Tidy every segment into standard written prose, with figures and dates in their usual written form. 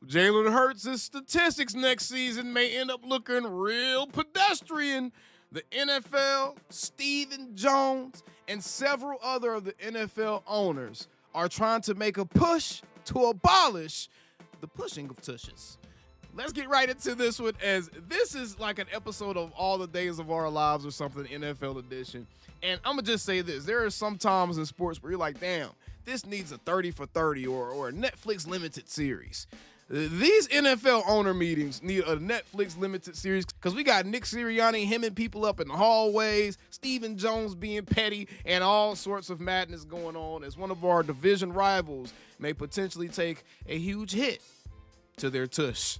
Jalen Hurts' statistics next season may end up looking real pedestrian. The NFL, Stephen Jones, and several other of the NFL owners are trying to make a push to abolish the pushing of tushes. Let's get right into this one, as this is like an episode of All the Days of Our Lives or something, NFL edition. And I'm going to just say this. There are some times in sports where you're like, damn, this needs a 30 for 30 or a Netflix limited series. These NFL owner meetings need a Netflix limited series because we got Nick Sirianni hemming people up in the hallways, Stephen Jones being petty, and all sorts of madness going on as one of our division rivals may potentially take a huge hit to their tush.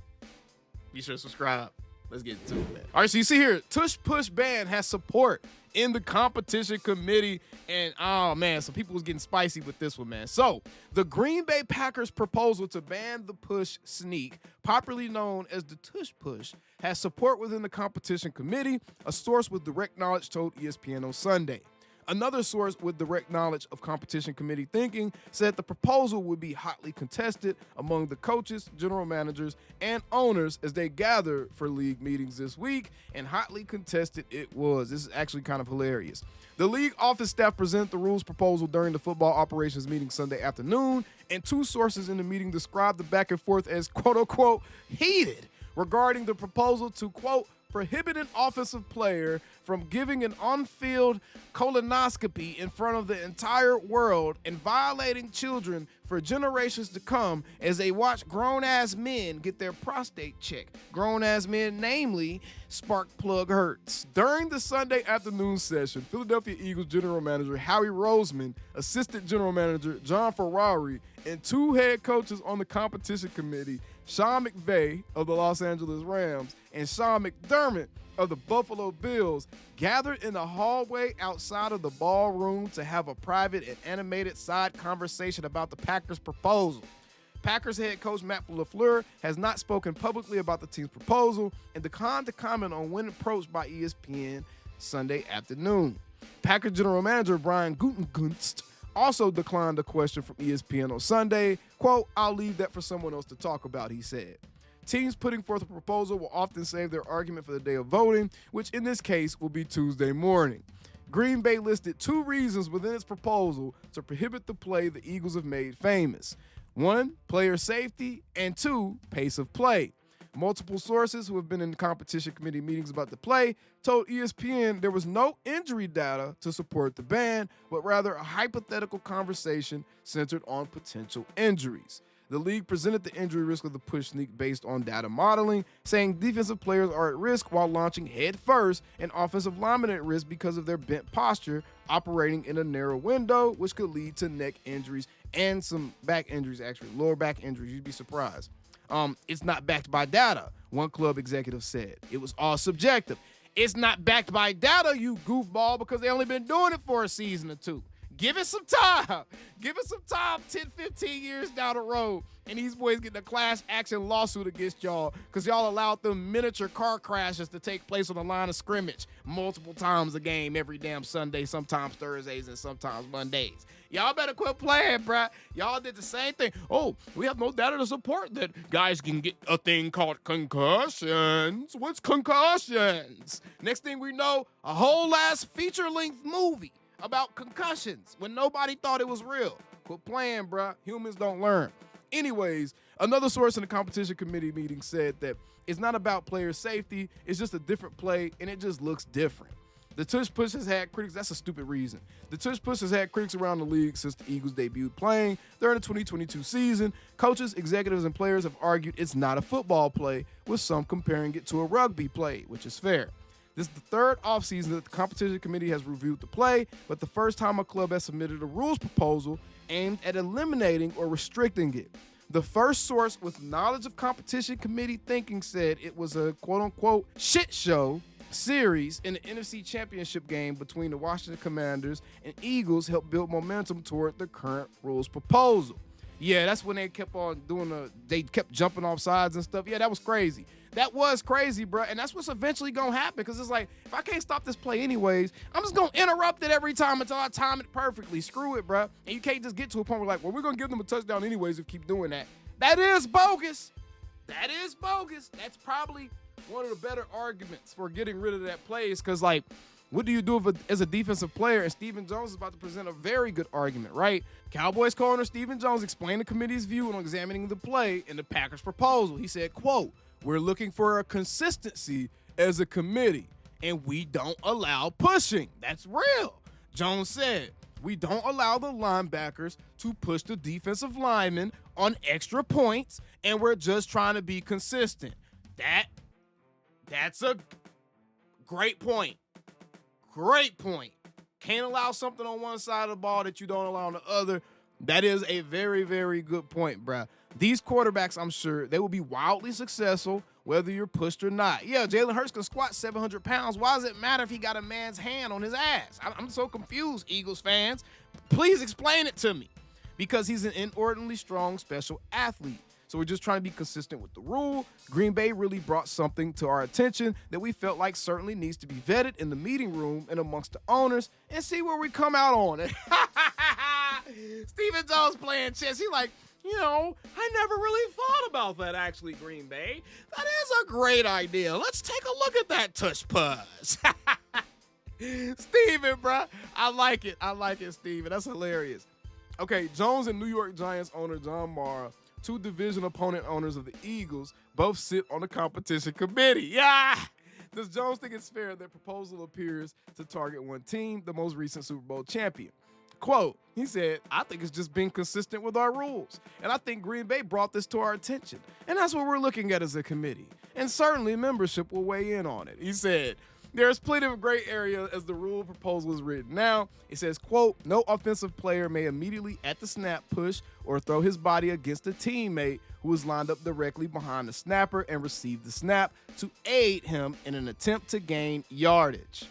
Be sure to subscribe. Let's get into it, man. All right, so you see here, Tush Push Band has support in the competition committee. And, oh, man, so people was getting spicy with this one, man. So the Green Bay Packers' proposal to ban the push sneak, popularly known as the Tush Push, has support within the competition committee, a source with direct knowledge told ESPN on Sunday. Another source with direct knowledge of competition committee thinking said the proposal would be hotly contested among the coaches, general managers, and owners as they gather for league meetings this week, and hotly contested it was. This is actually kind of hilarious. The league office staff presented the rules proposal during the football operations meeting Sunday afternoon, and two sources in the meeting described the back and forth as quote-unquote heated regarding the proposal to, quote, prohibit an offensive player from giving an on-field colonoscopy in front of the entire world and violating children for generations to come as they watch grown-ass men get their prostate checked. Grown-ass men, namely spark plug Hurts. During the Sunday afternoon session, Philadelphia Eagles general manager Howie Roseman, assistant general manager John Ferrari, and two head coaches on the competition committee, Sean McVay of the Los Angeles Rams and Sean McDermott of the Buffalo Bills, gathered in the hallway outside of the ballroom to have a private and animated side conversation about the Packers' proposal. Packers head coach Matt LaFleur has not spoken publicly about the team's proposal and declined to comment on when approached by ESPN Sunday afternoon. Packers general manager Brian Gutekunst also declined a question from ESPN on Sunday. Quote, I'll leave that for someone else to talk about, he said. Teams putting forth a proposal will often save their argument for the day of voting, which in this case will be Tuesday morning. Green Bay listed two reasons within its proposal to prohibit the play the Eagles have made famous. One, player safety, and two, pace of play. Multiple sources who have been in competition committee meetings about the play told ESPN there was no injury data to support the ban, but rather a hypothetical conversation centered on potential injuries. The league presented the injury risk of the push sneak based on data modeling, saying defensive players are at risk while launching head first and offensive linemen at risk because of their bent posture, operating in a narrow window, which could lead to neck injuries and some back injuries, actually, lower back injuries. You'd be surprised. It's not backed by data, one club executive said. It was all subjective. It's not backed by data, you goofball, because they only been doing it for a season or two. Give it some time. Give it some time 10, 15 years down the road. And these boys getting a class action lawsuit against y'all because y'all allowed them miniature car crashes to take place on the line of scrimmage multiple times a game every damn Sunday, sometimes Thursdays and sometimes Mondays. Y'all better quit playing, bruh. Y'all did the same thing. Oh, we have no data to support that guys can get a thing called concussions. What's concussions? Next thing we know, a whole last feature-length movie about concussions when nobody thought it was real. Quit playing, bruh. Humans don't learn. Anyways, another source in the competition committee meeting said that it's not about player safety. It's just a different play, and it just looks different. The Tush Push has had critics. That's a stupid reason. The Tush Push has had critics around the league since the Eagles debuted playing during the 2022 season. Coaches, executives, and players have argued it's not a football play, with some comparing it to a rugby play, which is fair. This is the third offseason that the competition committee has reviewed the play, but the first time a club has submitted a rules proposal aimed at eliminating or restricting it. The first source with knowledge of competition committee thinking said it was a quote-unquote shit show series in the NFC Championship game between the Washington Commanders and Eagles helped build momentum toward the current rules proposal. Yeah, that's when they kept on doing they kept jumping off sides and stuff. Yeah, that was crazy. That was crazy, bro. And that's what's eventually going to happen because it's like, if I can't stop this play anyways, I'm just going to interrupt it every time until I time it perfectly. Screw it, bro. And you can't just get to a point where like, well, we're going to give them a touchdown anyways if you keep doing that. That is bogus. That is bogus. That's probably one of the better arguments for getting rid of that plays, because, like, what do you do as a defensive player? And Stephen Jones is about to present a very good argument, right? Cowboys corner Stephen Jones explained the committee's view on examining the play in the Packers' proposal. He said, quote, "We're looking for a consistency as a committee, and we don't allow pushing." That's real. Jones said, "We don't allow the linebackers to push the defensive linemen on extra points, and we're just trying to be consistent." That's a great point. Great point. Can't allow something on one side of the ball that you don't allow on the other. That is a very, very good point, bruh. These quarterbacks, I'm sure, they will be wildly successful whether you're pushed or not. Yeah, Jalen Hurts can squat 700 pounds. Why does it matter if he got a man's hand on his ass? I'm so confused, Eagles fans. Please explain it to me. Because he's an inordinately strong special athlete. So we're just trying to be consistent with the rule. Green Bay really brought something to our attention that we felt like certainly needs to be vetted in the meeting room and amongst the owners, and see where we come out on it. Stephen Jones playing chess. He like, I never really thought about that, actually, Green Bay. That is a great idea. Let's take a look at that tush push. Steven, bro. I like it, Steven. That's hilarious. Okay, Jones and New York Giants owner John Mara, two division opponent owners of the Eagles, both sit on the competition committee. Yeah! Does Jones think it's fair that proposal appears to target one team, the most recent Super Bowl champion? Quote, he said, "I think it's just being consistent with our rules. And I think Green Bay brought this to our attention. And that's what we're looking at as a committee. And certainly membership will weigh in on it." He said, "There's plenty of gray area as the rule proposal is written now." It says, quote, "No offensive player may immediately at the snap push or throw his body against a teammate who is lined up directly behind the snapper and receive the snap to aid him in an attempt to gain yardage."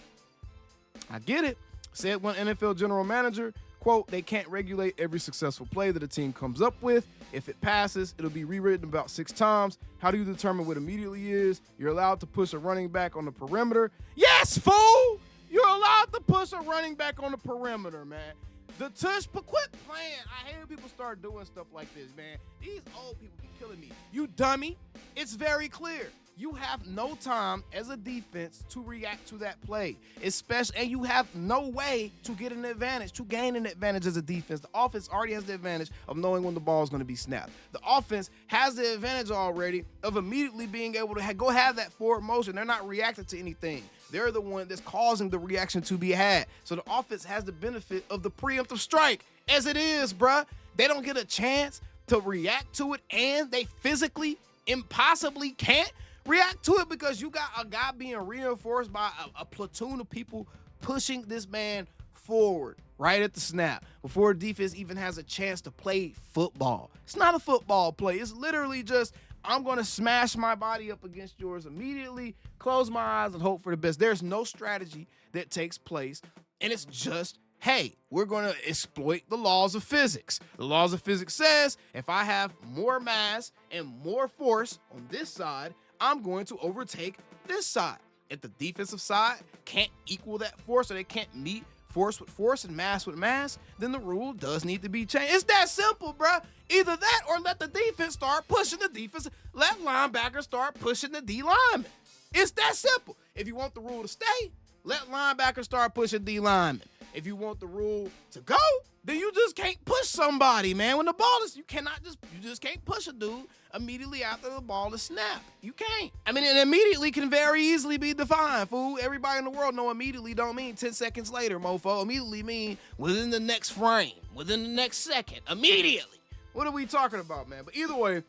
I get it. Said one NFL general manager, quote, "They can't regulate every successful play that a team comes up with. If it passes, it'll be rewritten about 6 times. How do you determine what immediately is? You're allowed to push a running back on the perimeter." Yes, fool! You're allowed to push a running back on the perimeter, man. The tush, but quit playing. I hate when people start doing stuff like this, man. These old people be killing me. You dummy. It's very clear. You have no time as a defense to react to that play, especially, and you have no way to get an advantage, to gain an advantage as a defense. The offense already has the advantage of knowing when the ball is going to be snapped. The offense has the advantage already of immediately being able to go have that forward motion. They're not reacting to anything. They're the one that's causing the reaction to be had. So the offense has the benefit of the preemptive strike. As it is, bruh, they don't get a chance to react to it, and they physically impossibly can't react to it because you got a guy being reinforced by a platoon of people pushing this man forward right at the snap before defense even has a chance to play football. It's not a football play. It's literally just, I'm going to smash my body up against yours immediately, close my eyes, and hope for the best. There's no strategy that takes place, and it's just, hey, we're going to exploit the laws of physics. The laws of physics says if I have more mass and more force on this side, I'm going to overtake this side. If the defensive side can't equal that force, or they can't meet force with force and mass with mass, then the rule does need to be changed. It's that simple, bruh. Either that or let the defense start pushing the defense. Let linebackers start pushing the D linemen. It's that simple. If you want the rule to stay, let linebackers start pushing D linemen. If you want the rule to go, then you just can't push somebody, man. When the ball is, you just can't push a dude immediately after the ball is snapped. You can't. I mean, it immediately can very easily be defined, fool. Everybody in the world know immediately don't mean 10 seconds later, mofo. Immediately mean within the next frame, within the next second, immediately. What are we talking about, man? But either way,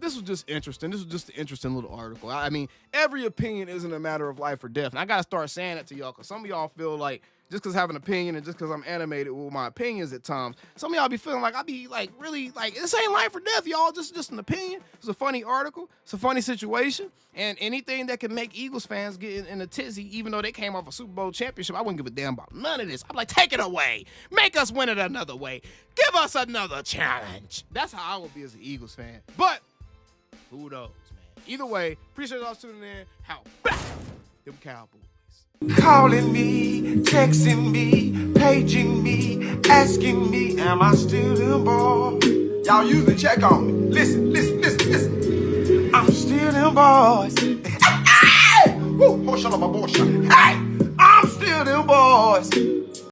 this was just interesting. This was just an interesting little article. I mean, every opinion isn't a matter of life or death. And I got to start saying that to y'all, because some of y'all feel like just because I have an opinion and just because I'm animated with my opinions at times, some of y'all be feeling like I be like, really, like, this ain't life or death, y'all. Just an opinion. It's a funny article. It's a funny situation. And anything that can make Eagles fans get in a tizzy, even though they came off a Super Bowl championship, I wouldn't give a damn about none of this. I'm like, take it away. Make us win it another way. Give us another challenge. That's how I would be as an Eagles fan. But who knows, man? Either way, appreciate y'all tuning in. How about them Cowboys? Calling me, texting me, paging me, asking me, am I still the ball? Y'all usually check on me. Listen, listen, listen, listen. I'm still them boys. Hey! Woo! Shut up, my boy. Hey!